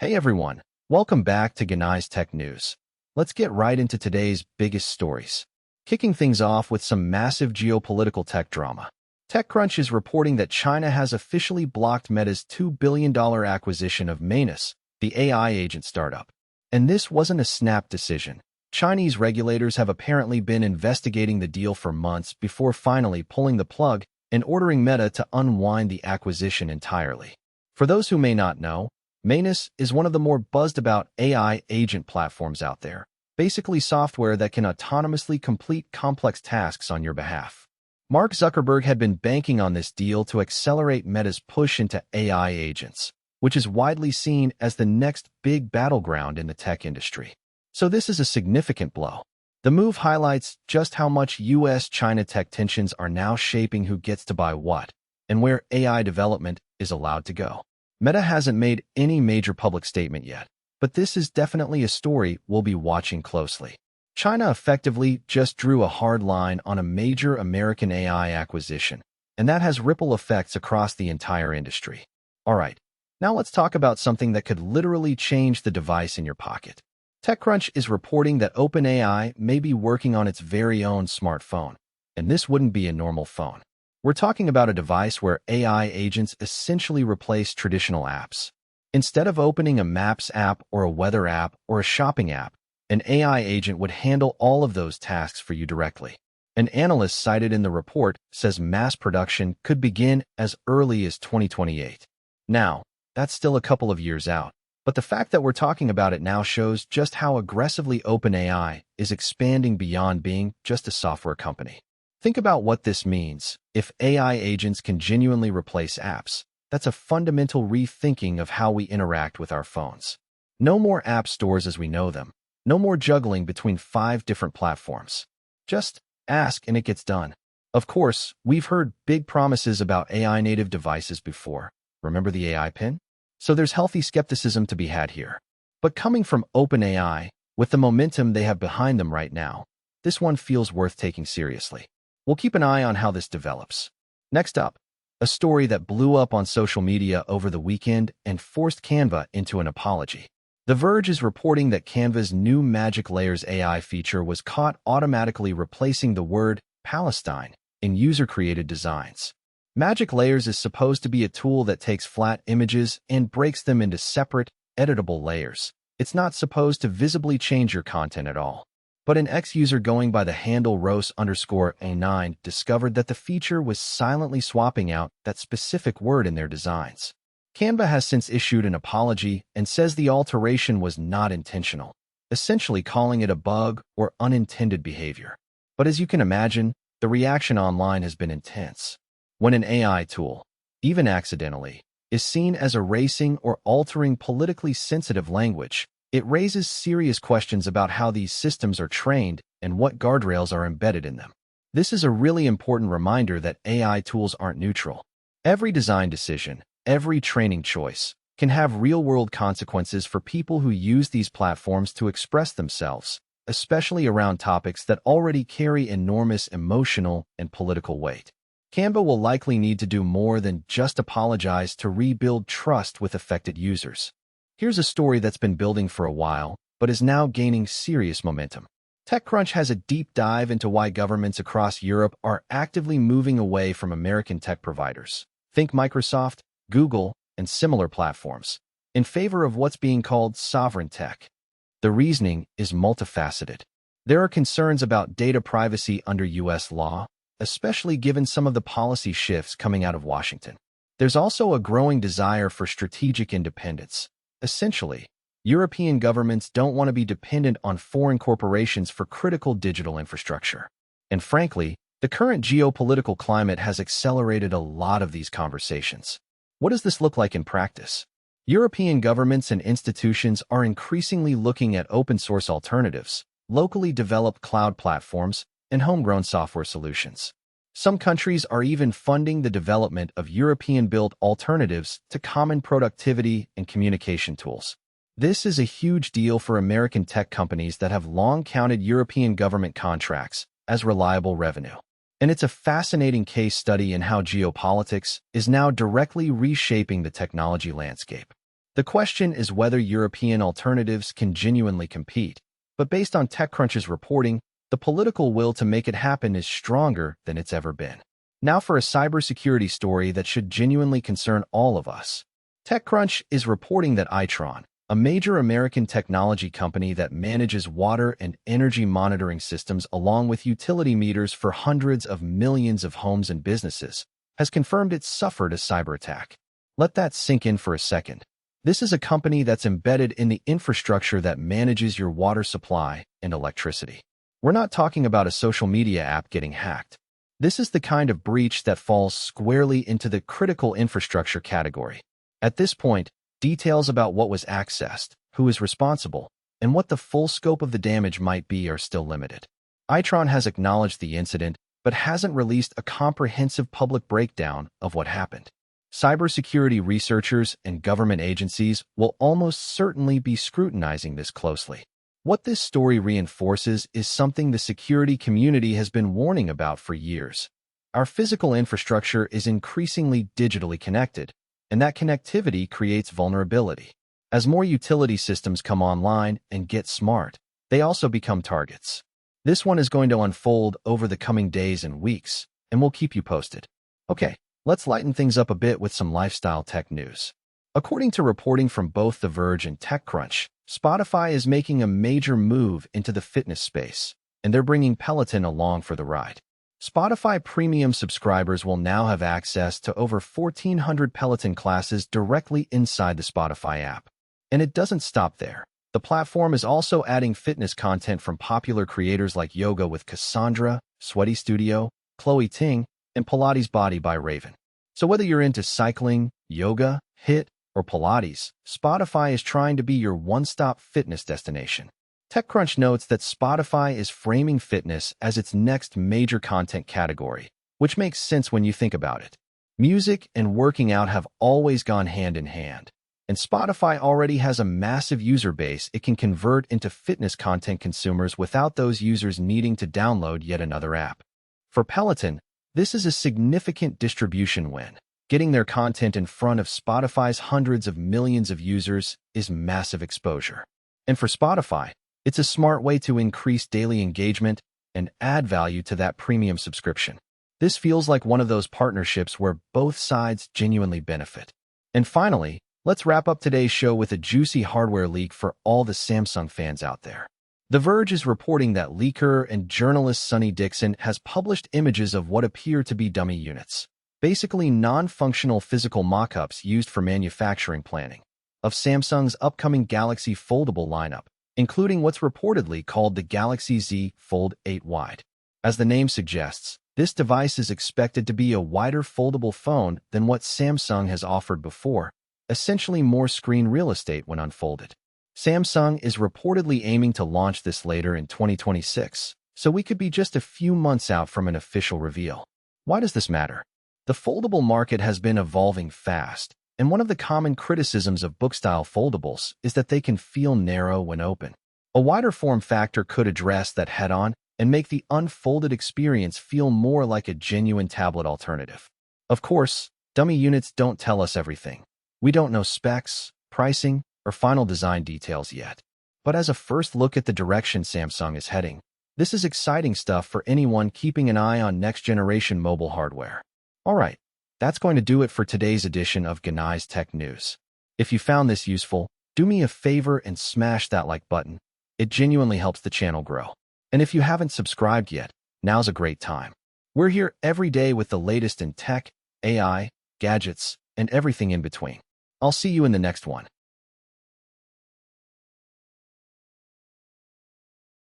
Hey everyone, welcome back to Genai Tech News. Let's get right into today's biggest stories. Kicking things off with some massive geopolitical tech drama. TechCrunch is reporting that China has officially blocked Meta's $2 billion acquisition of Manus, the AI agent startup. And this wasn't a snap decision. Chinese regulators have apparently been investigating the deal for months before finally pulling the plug and ordering Meta to unwind the acquisition entirely. For those who may not know, Manus is one of the more buzzed-about AI agent platforms out there, basically software that can autonomously complete complex tasks on your behalf. Mark Zuckerberg had been banking on this deal to accelerate Meta's push into AI agents, which is widely seen as the next big battleground in the tech industry. So this is a significant blow. The move highlights just how much US-China tech tensions are now shaping who gets to buy what, and where AI development is allowed to go. Meta hasn't made any major public statement yet, but this is definitely a story we'll be watching closely. China effectively just drew a hard line on a major American AI acquisition, and that has ripple effects across the entire industry. All right, now let's talk about something that could literally change the device in your pocket. TechCrunch is reporting that OpenAI may be working on its very own smartphone, and this wouldn't be a normal phone. We're talking about a device where AI agents essentially replace traditional apps. Instead of opening a Maps app or a weather app or a shopping app, an AI agent would handle all of those tasks for you directly. An analyst cited in the report says mass production could begin as early as 2028. Now, that's still a couple of years out, but the fact that we're talking about it now shows just how aggressively OpenAI is expanding beyond being just a software company. Think about what this means. If AI agents can genuinely replace apps, that's a fundamental rethinking of how we interact with our phones. No more app stores as we know them. No more juggling between 5 different platforms. Just ask and it gets done. Of course, we've heard big promises about AI-native devices before. Remember the AI pin? So there's healthy skepticism to be had here. But coming from OpenAI, with the momentum they have behind them right now, this one feels worth taking seriously. We'll keep an eye on how this develops. Next up, a story that blew up on social media over the weekend and forced Canva into an apology. The Verge is reporting that Canva's new Magic Layers AI feature was caught automatically replacing the word Palestine in user-created designs. Magic Layers is supposed to be a tool that takes flat images and breaks them into separate, editable layers. It's not supposed to visibly change your content at all. But an ex-user going by the handle Rose_A9 discovered that the feature was silently swapping out that specific word in their designs. Canva has since issued an apology and says the alteration was not intentional, essentially calling it a bug or unintended behavior. But as you can imagine, the reaction online has been intense. When an AI tool, even accidentally, is seen as erasing or altering politically sensitive language, it raises serious questions about how these systems are trained and what guardrails are embedded in them. This is a really important reminder that AI tools aren't neutral. Every design decision, every training choice, can have real-world consequences for people who use these platforms to express themselves, especially around topics that already carry enormous emotional and political weight. Canva will likely need to do more than just apologize to rebuild trust with affected users. Here's a story that's been building for a while, but is now gaining serious momentum. TechCrunch has a deep dive into why governments across Europe are actively moving away from American tech providers. Think Microsoft, Google, and similar platforms, in favor of what's being called sovereign tech. The reasoning is multifaceted. There are concerns about data privacy under U.S. law, especially given some of the policy shifts coming out of Washington. There's also a growing desire for strategic independence. Essentially, European governments don't want to be dependent on foreign corporations for critical digital infrastructure. And frankly, the current geopolitical climate has accelerated a lot of these conversations. What does this look like in practice? European governments and institutions are increasingly looking at open-source alternatives, locally developed cloud platforms, and homegrown software solutions. Some countries are even funding the development of European-built alternatives to common productivity and communication tools. This is a huge deal for American tech companies that have long counted European government contracts as reliable revenue. And it's a fascinating case study in how geopolitics is now directly reshaping the technology landscape. The question is whether European alternatives can genuinely compete. But based on TechCrunch's reporting, the political will to make it happen is stronger than it's ever been. Now for a cybersecurity story that should genuinely concern all of us. TechCrunch is reporting that Itron, a major American technology company that manages water and energy monitoring systems along with utility meters for hundreds of millions of homes and businesses, has confirmed it suffered a cyber attack. Let that sink in for a second. This is a company that's embedded in the infrastructure that manages your water supply and electricity. We're not talking about a social media app getting hacked. This is the kind of breach that falls squarely into the critical infrastructure category. At this point, details about what was accessed, who is responsible, and what the full scope of the damage might be are still limited. Itron has acknowledged the incident, but hasn't released a comprehensive public breakdown of what happened. Cybersecurity researchers and government agencies will almost certainly be scrutinizing this closely. What this story reinforces is something the security community has been warning about for years. Our physical infrastructure is increasingly digitally connected, and that connectivity creates vulnerability. As more utility systems come online and get smart, they also become targets. This one is going to unfold over the coming days and weeks, and we'll keep you posted. Okay, let's lighten things up a bit with some lifestyle tech news. According to reporting from both The Verge and TechCrunch, Spotify is making a major move into the fitness space, and they're bringing Peloton along for the ride. Spotify Premium subscribers will now have access to over 1,400 Peloton classes directly inside the Spotify app. And it doesn't stop there. The platform is also adding fitness content from popular creators like Yoga with Cassandra, Sweaty Studio, Chloe Ting, and Pilates Body by Raven. So whether you're into cycling, yoga, HIIT, or Pilates, Spotify is trying to be your one-stop fitness destination. TechCrunch notes that Spotify is framing fitness as its next major content category, which makes sense when you think about it. Music and working out have always gone hand in hand, and Spotify already has a massive user base it can convert into fitness content consumers without those users needing to download yet another app. For Peloton, this is a significant distribution win. Getting their content in front of Spotify's hundreds of millions of users is massive exposure. And for Spotify, it's a smart way to increase daily engagement and add value to that premium subscription. This feels like one of those partnerships where both sides genuinely benefit. And finally, let's wrap up today's show with a juicy hardware leak for all the Samsung fans out there. The Verge is reporting that leaker and journalist Sonny Dixon has published images of what appear to be dummy units, basically non-functional physical mock-ups used for manufacturing planning, of Samsung's upcoming Galaxy foldable lineup, including what's reportedly called the Galaxy Z Fold 8 Wide. As the name suggests, this device is expected to be a wider foldable phone than what Samsung has offered before, essentially more screen real estate when unfolded. Samsung is reportedly aiming to launch this later in 2026, so we could be just a few months out from an official reveal. Why does this matter? The foldable market has been evolving fast, and one of the common criticisms of book-style foldables is that they can feel narrow when open. A wider form factor could address that head-on and make the unfolded experience feel more like a genuine tablet alternative. Of course, dummy units don't tell us everything. We don't know specs, pricing, or final design details yet. But as a first look at the direction Samsung is heading, this is exciting stuff for anyone keeping an eye on next-generation mobile hardware. All right, that's going to do it for today's edition of Genai Tech News. If you found this useful, do me a favor and smash that like button. It genuinely helps the channel grow. And if you haven't subscribed yet, now's a great time. We're here every day with the latest in tech, AI, gadgets, and everything in between. I'll see you in the next one.